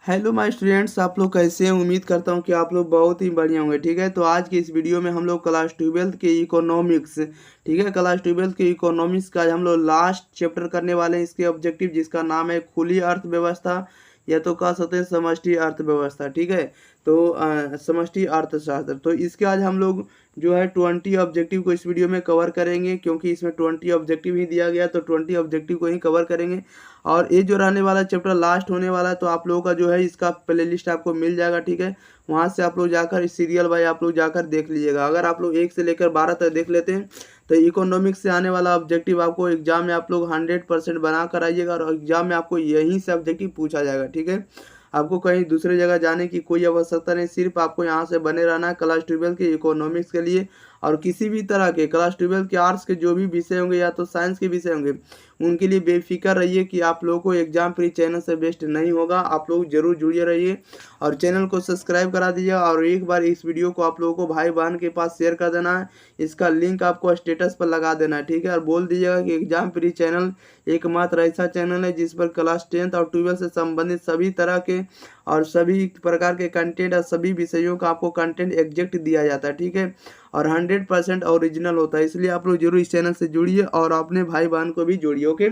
Hello my students, आप लोग कैसे हैं। उम्मीद करता हूं कि आप लोग बहुत ही बढ़िया होंगे। ठीक है, तो आज की इस वीडियो में हम लोग क्लास 12th के इकोनॉमिक्स, ठीक है, क्लास 12th के इकोनॉमिक्स का हम लोग लास्ट चैप्टर करने वाले हैं। इसके ऑब्जेक्टिव जिसका नाम है खुली अर्थव्यवस्था, या तो कह सकते हैं समष्टि अर्थव्यवस्था। ठीक है, तो समष्टि अर्थशास्त्र। तो इसके आज हम लोग जो है 20 ऑब्जेक्टिव को इस वीडियो में कवर करेंगे, क्योंकि इसमें 20 ऑब्जेक्टिव ही दिया गया, तो 20 ऑब्जेक्टिव को ही कवर करेंगे। और ये जो रहने वाला चैप्टर लास्ट होने वाला है, तो आप लोगों का जो है इसका प्लेलिस्ट आपको मिल जाएगा। ठीक है, वहाँ से आप लोग जाकर इस सीरियल बाय आप लोग जाकर देख लीजिएगा। अगर आप लोग 1 से लेकर 12 तक देख लेते हैं तो इकोनॉमिक्स से आने वाला ऑब्जेक्टिव आपको एग्जाम में आप लोग 100% बना कर आइएगा, और एग्जाम में आपको यहीं से ऑब्जेक्टिव पूछा जाएगा। ठीक है, आपको कहीं दूसरी जगह जाने की कोई आवश्यकता नहीं, सिर्फ आपको यहाँ से बने रहना है क्लास 12 के इकोनॉमिक्स के लिए। और किसी भी तरह के क्लास 12 के आर्ट्स के जो भी विषय होंगे या तो साइंस के विषय होंगे, उनके लिए बेफिक्र रहिए कि आप लोगों को एग्जाम फ्री चैनल से बेस्ट नहीं होगा। आप लोग जरूर जुड़े रहिए और चैनल को सब्सक्राइब करा दीजिए। और एक बार इस वीडियो को आप लोगों को भाई बहन के पास शेयर कर देना है, इसका लिंक आपको स्टेटस पर लगा देना है। ठीक है, और बोल दीजिएगा कि एग्जाम फ्री चैनल एकमात्र ऐसा चैनल है जिस पर क्लास 10th और 12 से संबंधित सभी तरह के और सभी प्रकार के कंटेंट और सभी विषयों का आपको कंटेंट एग्जैक्ट दिया जाता है। ठीक है, और 100% ओरिजिनल होता है। इसलिए आप लोग जरूर इस चैनल से जुड़िए और अपने भाई बहन को भी जोड़िए। ओके,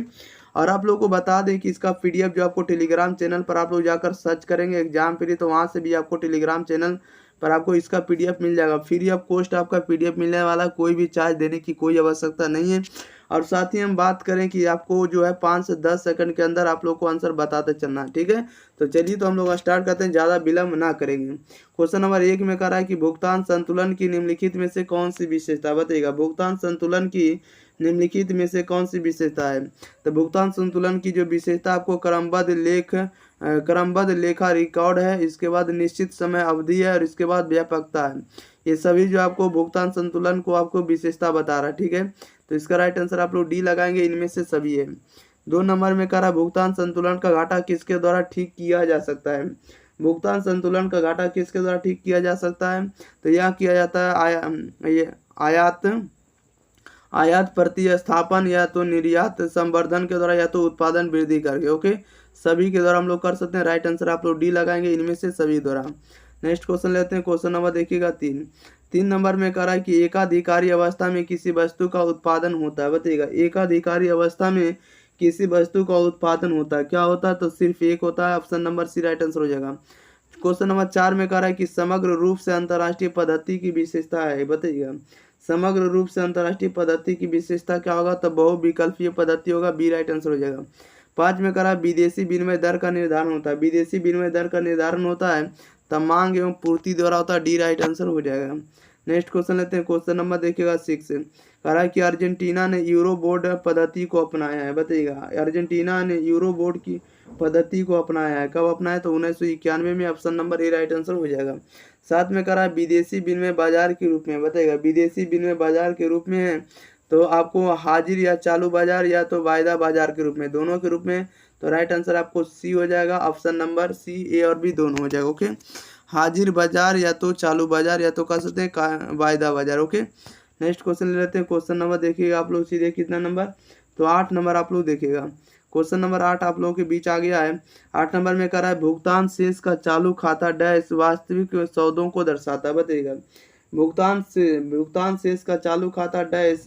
और आप लोगों को बता दें कि इसका पीडीएफ जो आपको टेलीग्राम चैनल पर आप लोग जाकर सर्च करेंगे एग्जाम फ्री, तो वहाँ से भी आपको टेलीग्राम चैनल पर आपको इसका पीडीएफ मिल जाएगा। फ्री ऑफ कॉस्ट आपका पीडीएफ मिलने वाला, कोई भी चार्ज देने की कोई आवश्यकता नहीं है। और साथ ही हम बात करें कि आपको जो है 5 से 10 सेकंड के अंदर आप लोग को आंसर बताते चलना है। ठीक है, तो चलिए तो हम लोग स्टार्ट करते हैं, ज़्यादा विलम्ब ना करेंगे। क्वेश्चन नंबर 1 में कह रहा है कि भुगतान संतुलन की निम्नलिखित में से कौन सी विशेषता बताइएगा। भुगतान संतुलन की निम्नलिखित में से कौन सी विशेषता है। तो भुगतान संतुलन की जो विशेषता आपको क्रमबद्ध लेखा रिकॉर्ड है, इसके बाद निश्चित समय अवधि है, और इसके बाद व्यापकता है। ये सभी जो आपको भुगतान संतुलन को आपको विशेषता बता रहा है। ठीक है, तो इसका राइट आंसर आप लोग डी लगाएंगे, इनमें से सभी है। 2 नंबर में कह रहा भुगतान संतुलन का घाटा किसके द्वारा ठीक किया जा सकता है। भुगतान संतुलन का घाटा किसके द्वारा ठीक किया जा सकता है। तो यह किया जाता है आयात प्रतिस्थापन, या तो निर्यात संवर्धन के द्वारा, या तो उत्पादन वृद्धि करके। ओके, सभी के द्वारा हम लोग कर सकते हैं। राइट आंसर आप लोग डी लगाएंगे, इनमें से सभी द्वारा। नेक्स्ट क्वेश्चन लेते हैं, क्वेश्चन नंबर देखिएगा 3 नंबर में कह रहा है कि एकाधिकारी अवस्था में किसी वस्तु का उत्पादन होता है। बताइएगा, एकाधिकारी अवस्था में किसी वस्तु का उत्पादन होता है, क्या होता है। तो सिर्फ एक होता है, option number C right answer हो जाएगा। क्वेश्चन नंबर 4 में कह रहा है कि समग्र रूप से अंतर्राष्ट्रीय पद्धति की विशेषता है। बताइएगा, समग्र रूप से अंतर्राष्ट्रीय पद्धति की विशेषता क्या होगा। तो बहुविकल्पीय पद्धति होगा, बी राइट आंसर हो जाएगा। 5 में कह रहा है विदेशी विनिमय दर का निर्धारण होता है। विदेशी विनिमय दर का निर्धारण होता है तब मांग एवं पूर्ति द्वारा होता है, डी राइट आंसर हो जाएगा। नेक्स्ट क्वेश्चन लेते हैं, क्वेश्चन नंबर देखिएगा 6। कह रहा है कि अर्जेंटीना ने यूरो बोर्ड पद्धति को अपनाया है। बताइएगा, अर्जेंटीना ने यूरो बोर्ड की पद्धति को अपनाया है, कब अपनाया। तो 1991 में, option number A right answer हो जाएगा। 7 में कह रहा है विदेशी विनिमय बाजार के रूप में। बताइएगा, विदेशी विनिमय बाजार के रूप में है तो आपको हाजिर या चालू बाजार, या तो वायदा बाजार के रूप में, दोनों के रूप में। तो राइट आंसर आपको सी हो जाएगा, ऑप्शन नंबर सी, ए और बी दोनों हो जाएगा। ओके, हाजिर बाजार या तो चालू बाजार, या तो कह सकते हैं वायदा बाजार। ओके, नेक्स्ट क्वेश्चन ले लेते हैं। क्वेश्चन नंबर देखिएगा आप लोग सीधे कितना नंबर, तो 8 नंबर आप लोग देखिएगा। क्वेश्चन नंबर 8 आप लोगों के बीच आ गया है। 8 नंबर में कह रहा है भुगतान शेष का चालू खाता डैश वास्तविक सौदों को दर्शाता है। बताइएगा, भुगतान शेष का चालू खाता डैश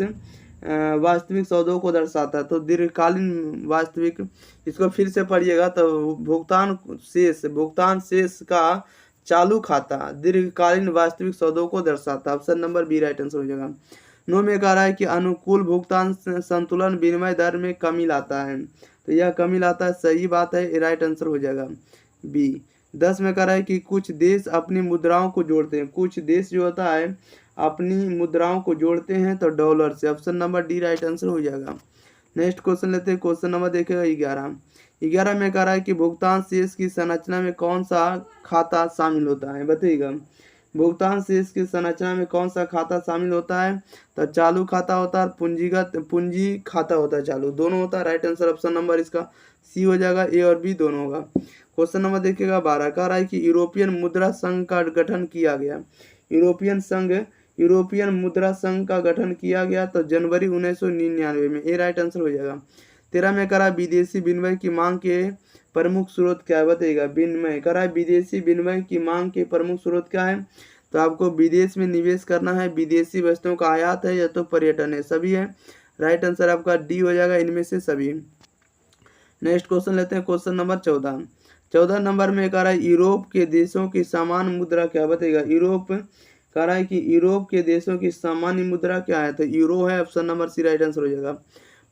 वास्तविक सौदों को दर्शाता है। तो दीर्घकालीन वास्तविक, इसको फिर से पढ़िएगा। तो भुगतान शेष का चालू खाता दीर्घकालीन वास्तविक सौदों को दर्शाता है, option number B right answer हो जाएगा। 9 में कह रहा है कि अनुकूल भुगतान संतुलन विनिमय दर में कमी लाता है। तो यह कमी लाता है, सही बात है, राइट आंसर हो जाएगा बी। 10 में कह रहा है कि कुछ देश अपनी मुद्राओं को जोड़ते हैं। कुछ देश जो होता है अपनी मुद्राओं को जोड़ते हैं, तो डॉलर से, option number D right answer हो जाएगा। नेक्स्ट क्वेश्चन लेते हैं, क्वेश्चन नंबर देखेगा 11 में कह रहा है कि भुगतान शेष की संरचना में कौन सा खाता शामिल होता है। बताइएगा, भुगतान शेष की संरचना में कौन सा खाता शामिल होता है। तो चालू खाता होता है, पूंजी खाता होता है, चालू दोनों होता है। राइट आंसर ऑप्शन नंबर इसका सी हो जाएगा, ए और बी दोनों होगा। क्वेश्चन नंबर देखिएगा 12, कह रहा है कि यूरोपियन मुद्रा संघ का गठन किया गया। यूरोपियन मुद्रा संघ का गठन किया गया तो जनवरी 1999 में, ए राइट आंसर हो जाएगा। 13 में कह रहा विदेशी विनिमय की मांग के प्रमुख स्रोत क्या है बताइएगा, विनिमय। कह रहा है विदेशी विनिमय की मांग के प्रमुख स्रोत क्या है, तो आपको विदेश में निवेश करना है, विदेशी वस्तुओं का आयात है, या तो पर्यटन है, सभी है। राइट आंसर आपका डी हो जाएगा, इनमें से सभी। नेक्स्ट क्वेश्चन लेते हैं, क्वेश्चन नंबर 14। 14 नंबर में कह रहा है यूरोप के देशों की सामान्य मुद्रा क्या बताइएगा। यूरोप कह रहा है कि यूरोप के देशों की सामान्य मुद्रा क्या है, तो यूरो है, option number C right answer हो जाएगा।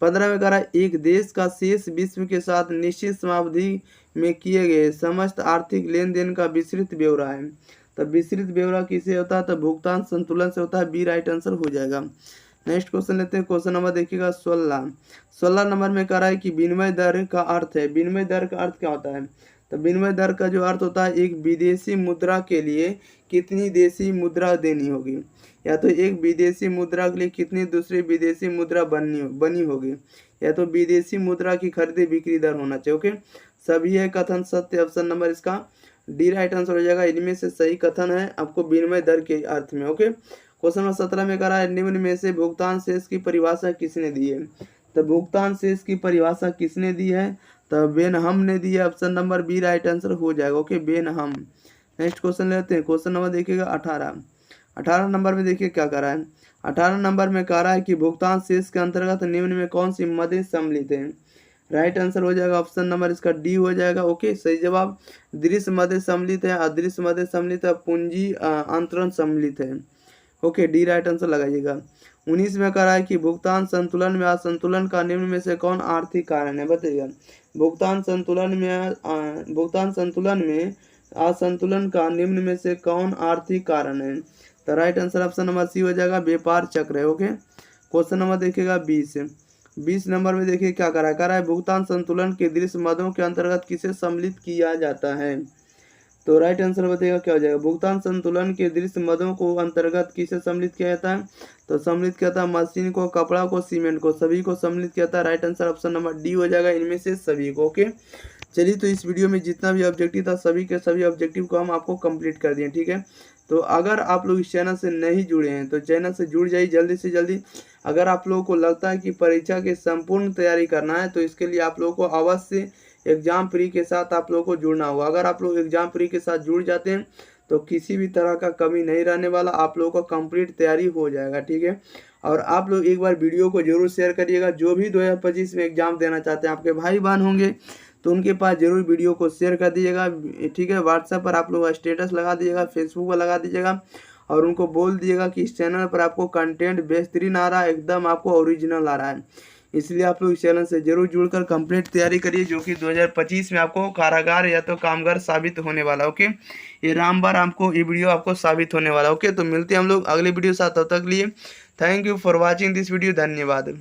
15 में कह रहा है एक देश का शेष विश्व के साथ निश्चित समावधि में किए गए समस्त आर्थिक लेन देन का विस्तृत ब्यौरा है, तो विस्तृत ब्यौरा किसे होता है, तो भुगतान संतुलन से होता है, बी राइट आंसर हो जाएगा। नेक्स्ट क्वेश्चन लेते हैं, क्वेश्चन नंबर देखिएगा 16 नंबर में कह रहा है कि विनिमय दर का अर्थ है। विनिमय दर का अर्थ क्या होता है, तो विनिमय दर का जो अर्थ होता है एक विदेशी मुद्रा के लिए कितनी देशी मुद्रा देनी होगी, या तो एक विदेशी मुद्रा के लिए कितनी दूसरी विदेशी मुद्रा बनी होगी, या तो विदेशी मुद्रा की खरीदी बिक्री दर होना चाहिए। ओके, सभी है कथन सत्य, ऑप्शन नंबर इसका डी राइट आंसर हो जाएगा, इनमें से सही कथन है आपको विनिमय दर के अर्थ में। ओके, क्वेश्चन नंबर 17 में कह रहा है निम्न में से भुगतान शेष की परिभाषा किसने दी है, तो भुगतान शेष की परिभाषा किसने दी है, तो बेनहम ने दी है, option number B right answer हो जाएगा। ओके, बेनहम। नेक्स्ट क्वेश्चन लेते हैं, क्वेश्चन नंबर देखिएगा 18 नंबर में देखिए क्या कह रहा है। 18 नंबर में कह रहा है कि भुगतान शेष के अंतर्गत निम्न में कौन सी मदें सम्मिलित हैं, राइट आंसर हो जाएगा, ऑप्शन नंबर इसका डी हो जाएगा। ओके, सही जवाब दृश्य मदें सम्मिलित है, अदृश्य मदें सम्मिलित है, पूंजी अंतरण सम्मिलित है। ओके, डी राइट आंसर लगाइएगा। 19 में कह रहा है कि भुगतान संतुलन में असंतुलन का निम्न में से कौन आर्थिक कारण है बताइएगा। भुगतान संतुलन में असंतुलन का निम्न में से कौन आर्थिक कारण है, तो right answer option number C हो जाएगा, व्यापार चक्र है। ओके, क्वेश्चन नंबर देखिएगा 20 नंबर में देखिए क्या कह रहा है भुगतान संतुलन के दृश्य मदों के अंतर्गत किसे सम्मिलित किया जाता है, तो राइट आंसर बताइएगा क्या हो जाएगा। भुगतान संतुलन के दृश्य मदों को अंतर्गत किसे सम्मिलित किया जाता है, तो सम्मिलित किया था मशीन को, कपड़ा को, सीमेंट को, सभी को सम्मिलित किया था। Right answer option number D हो जाएगा, इनमें से सभी को। ओके, चलिए तो इस वीडियो में जितना भी ऑब्जेक्टिव था सभी के सभी ऑब्जेक्टिव को हम आपको कंप्लीट कर दिए, ठीक है। तो अगर आप लोग इस चैनल से नहीं जुड़े हैं तो चैनल से जुड़ जाइए जल्दी से जल्दी। अगर आप लोगों को लगता है कि परीक्षा की संपूर्ण तैयारी करना है तो इसके लिए आप लोगों को अवश्य एग्जाम प्री के साथ आप लोगों को जुड़ना होगा। अगर आप लोग एग्जाम प्री के साथ जुड़ जाते हैं तो किसी भी तरह का कमी नहीं रहने वाला, आप लोगों को कंप्लीट तैयारी हो जाएगा, ठीक है। और आप लोग एक बार वीडियो को जरूर शेयर करिएगा, जो भी 2025 में एग्जाम देना चाहते हैं, आपके भाई बहन होंगे तो उनके पास जरूर वीडियो को शेयर कर दीजिएगा, ठीक है। व्हाट्सएप पर आप लोग स्टेटस लगा दीजिएगा, फेसबुक पर लगा दीजिएगा, और उनको बोल दीजिएगा कि इस चैनल पर आपको कंटेंट बेहतरीन आ रहा है, एकदम आपको ओरिजिनल आ रहा है। इसलिए आप लोग इस चैनल से जरूर जुड़कर कंप्लीट तैयारी करिए, जो कि 2025 में आपको कारागार या तो कामगार साबित होने वाला। ओके, ये रामबार आपको ये वीडियो आपको साबित होने वाला। ओके, तो मिलते हैं हम लोग अगले वीडियो साथ, तब तक लिए thank you for watching this video, धन्यवाद।